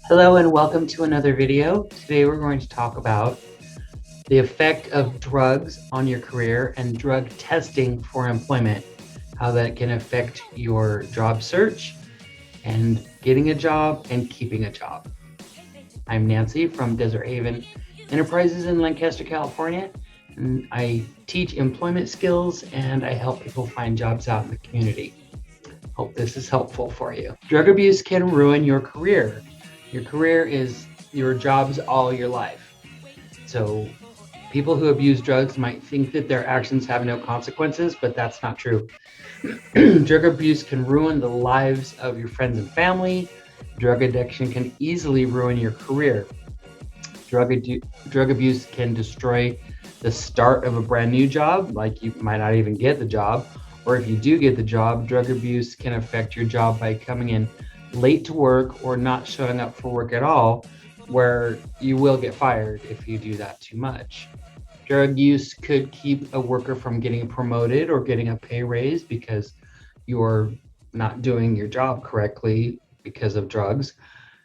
Hello and welcome to another video. Today we're going to talk about the effect of drugs on your career and drug testing for employment, how that can affect your job search and getting a job and keeping a job. I'm Nancy from Desert Haven Enterprises in Lancaster, California, and I teach employment skills and I help people find jobs out in the community. Hope this is helpful for you. Drug abuse can ruin your career. Your career is your job's all your life. So people who abuse drugs might think that their actions have no consequences, but that's not true. Drug abuse can ruin the lives of your friends and family. Drug addiction can easily ruin your career. Drug abuse can destroy the start of a brand new job, like you might not even get the job. Or if you do get the job, drug abuse can affect your job by coming in late to work or not showing up for work at all, where you will get fired if you do that too much. Drug use could keep a worker from getting promoted or getting a pay raise because you're not doing your job correctly because of drugs.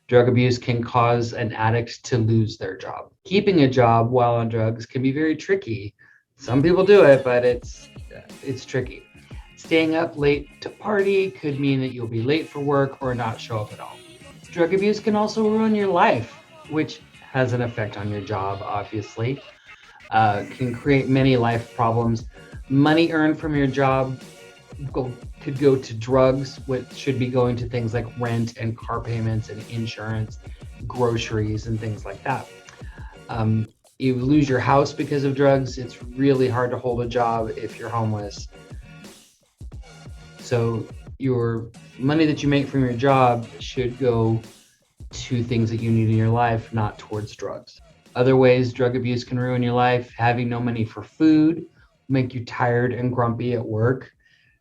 Drug abuse can cause an addict to lose their job. Keeping a job while on drugs can be very tricky. Some people do it, but it's tricky. Staying up late to party could mean that you'll be late for work or not show up at all. Drug abuse can also ruin your life, which has an effect on your job, obviously. Can create many life problems. Money earned from your job could go to drugs, which should be going to things like rent and car payments and insurance, groceries, and things like that. You lose your house because of drugs. It's really hard to hold a job if you're homeless. So your money that you make from your job should go to things that you need in your life, not towards drugs. Other ways drug abuse can ruin your life: having no money for food, make you tired and grumpy at work,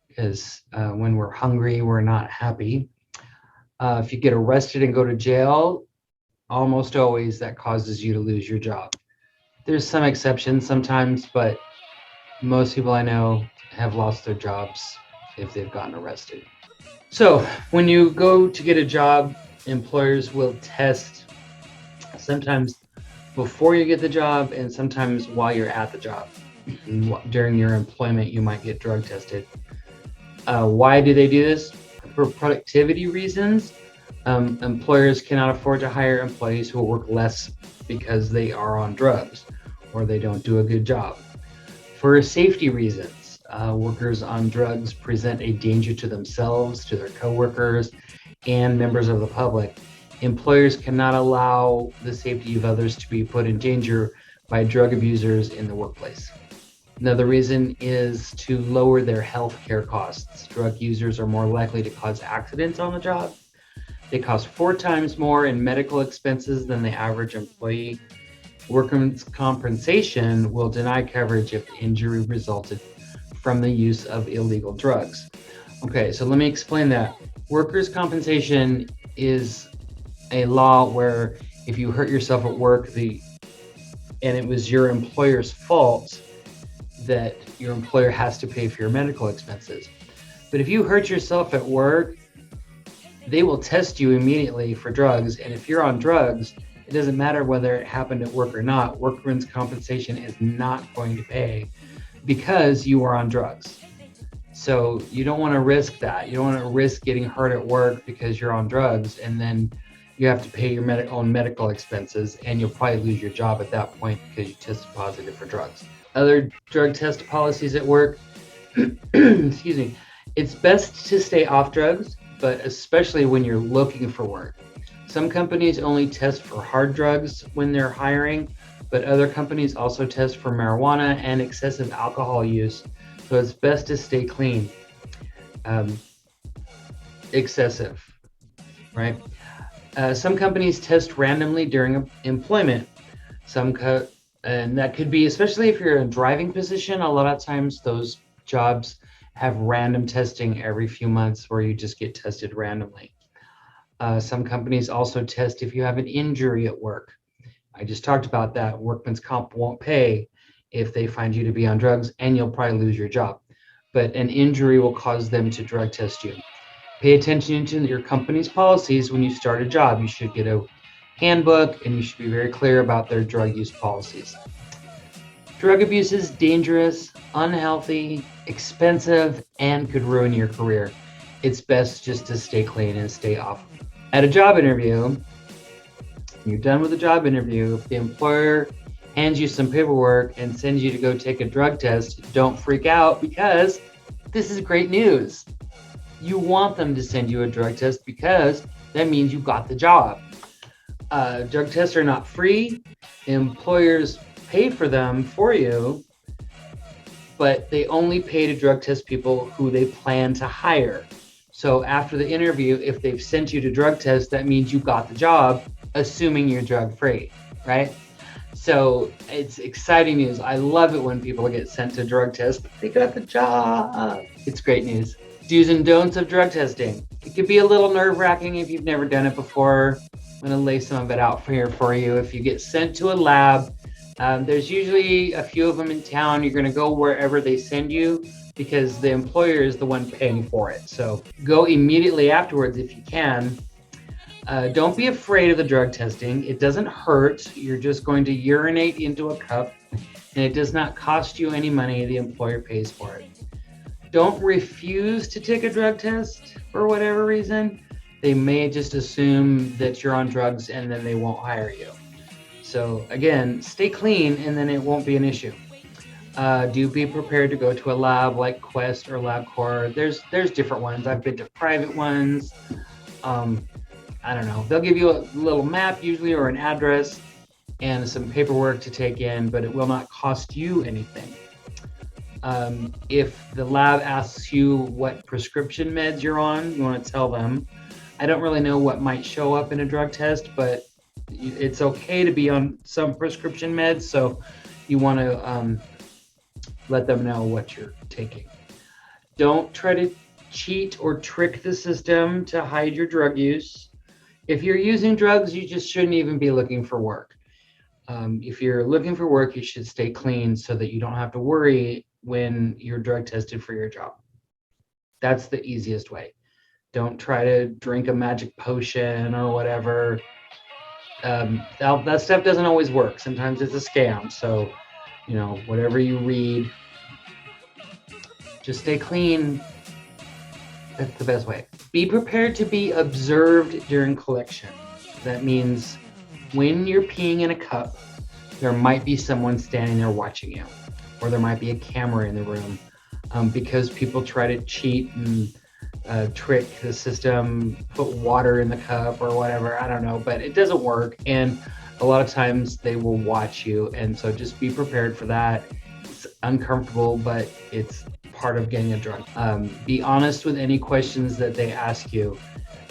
because when we're hungry, we're not happy. If you get arrested and go to jail, almost always that causes you to lose your job. There's some exceptions sometimes, but most people I know have lost their jobs if they've gotten arrested. So when you go to get a job, employers will test sometimes before you get the job and sometimes while you're at the job. During your employment, you might get drug tested. Why do they do this? For productivity reasons. Employers cannot afford to hire employees who work less because they are on drugs or they don't do a good job. For safety reasons, workers on drugs present a danger to themselves, to their coworkers, and members of the public. Employers cannot allow the safety of others to be put in danger by drug abusers in the workplace. Another reason is to lower their health care costs. Drug users are more likely to cause accidents on the job. They cost 4 times more in medical expenses than the average employee. Workers' compensation will deny coverage if the injury resulted from the use of illegal drugs. Okay, so let me explain that. Workers' compensation is a law where if you hurt yourself at work and it was your employer's fault, that your employer has to pay for your medical expenses. But if you hurt yourself at work, they will test you immediately for drugs. And if you're on drugs, it doesn't matter whether it happened at work or not. Workers' compensation is not going to pay because you are on drugs. So you don't want to risk that. You don't want to risk getting hurt at work because you're on drugs and then you have to pay your own medical expenses, and you'll probably lose your job at that point because you tested positive for drugs. Other drug test policies at work, excuse me, it's best to stay off drugs, but especially when you're looking for work. Some companies only test for hard drugs when they're hiring, but other companies also test for marijuana and excessive alcohol use. So it's best to stay clean. Excessive, right? Some companies test randomly during employment. And that could be, especially if you're in a driving position, a lot of times those jobs have random testing every few months where you just get tested randomly. Some companies also test if you have an injury at work. I just talked about that. Workman's comp won't pay if they find you to be on drugs, and you'll probably lose your job. But an injury will cause them to drug test you. Pay attention to your company's policies when you start a job. You should get a handbook, and you should be very clear about their drug use policies. Drug abuse is dangerous, unhealthy, expensive, and could ruin your career. It's best just to stay clean and stay off. At a job interview, you're done with the job interview, if the employer hands you some paperwork and sends you to go take a drug test, don't freak out because this is great news. You want them to send you a drug test because that means you got the job. Drug tests are not free. Employers pay for them for you, but they only pay to drug test people who they plan to hire. So after the interview, if they've sent you to drug test, that means you got the job, assuming you're drug free, right? So it's exciting news. I love it when people get sent to drug test. They got the job. It's great news. Do's and don'ts of drug testing. It could be a little nerve-wracking if you've never done it before. I'm going to lay some of it out here for you. If you get sent to a lab, there's usually a few of them in town. You're going to go wherever they send you because the employer is the one paying for it. So go immediately afterwards if you can. Don't be afraid of the drug testing. It doesn't hurt. You're just going to urinate into a cup, and it does not cost you any money. The employer pays for it. Don't refuse to take a drug test for whatever reason. They may just assume that you're on drugs and then they won't hire you. So again, stay clean and then it won't be an issue. Do be prepared to go to a lab like Quest or LabCorp. There's different ones. I've been to private ones. I don't know. They'll give you a little map usually or an address and some paperwork to take in, but it will not cost you anything. If the lab asks you what prescription meds you're on, you want to tell them. I don't really know what might show up in a drug test, but it's okay to be on some prescription meds, so you want to let them know what you're taking. Don't try to cheat or trick the system to hide your drug use. If you're using drugs, you just shouldn't even be looking for work. If you're looking for work, you should stay clean so that you don't have to worry when you're drug tested for your job. That's the easiest way. Don't try to drink a magic potion or whatever. That stuff doesn't always work. Sometimes it's a scam. So, whatever you read, just stay clean. That's the best way. Be prepared to be observed during collection. That means when you're peeing in a cup, there might be someone standing there watching you, or there might be a camera in the room, because people try to cheat and trick the system, put water in the cup or whatever. I don't know, but it doesn't work. And a lot of times they will watch you. And so just be prepared for that. It's uncomfortable, but it's part of getting a drug. Be honest with any questions that they ask you.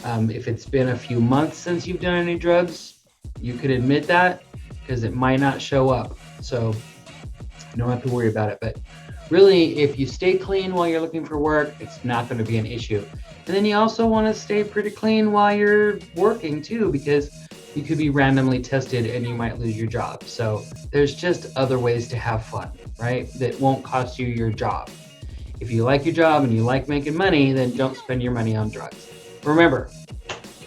If it's been a few months since you've done any drugs, you could admit that because it might not show up. So you don't have to worry about it. But really, if you stay clean while you're looking for work, it's not going to be an issue. And then you also want to stay pretty clean while you're working too, because you could be randomly tested and you might lose your job. So there's just other ways to have fun, right? That won't cost you your job. If you like your job and you like making money, then don't spend your money on drugs. Remember,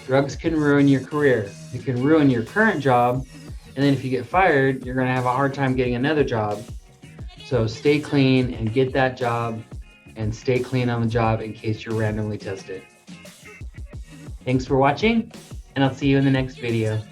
drugs can ruin your career. It can ruin your current job. And then if you get fired, you're going to have a hard time getting another job. So stay clean and get that job, and stay clean on the job in case you're randomly tested. Thanks for watching, and I'll see you in the next video.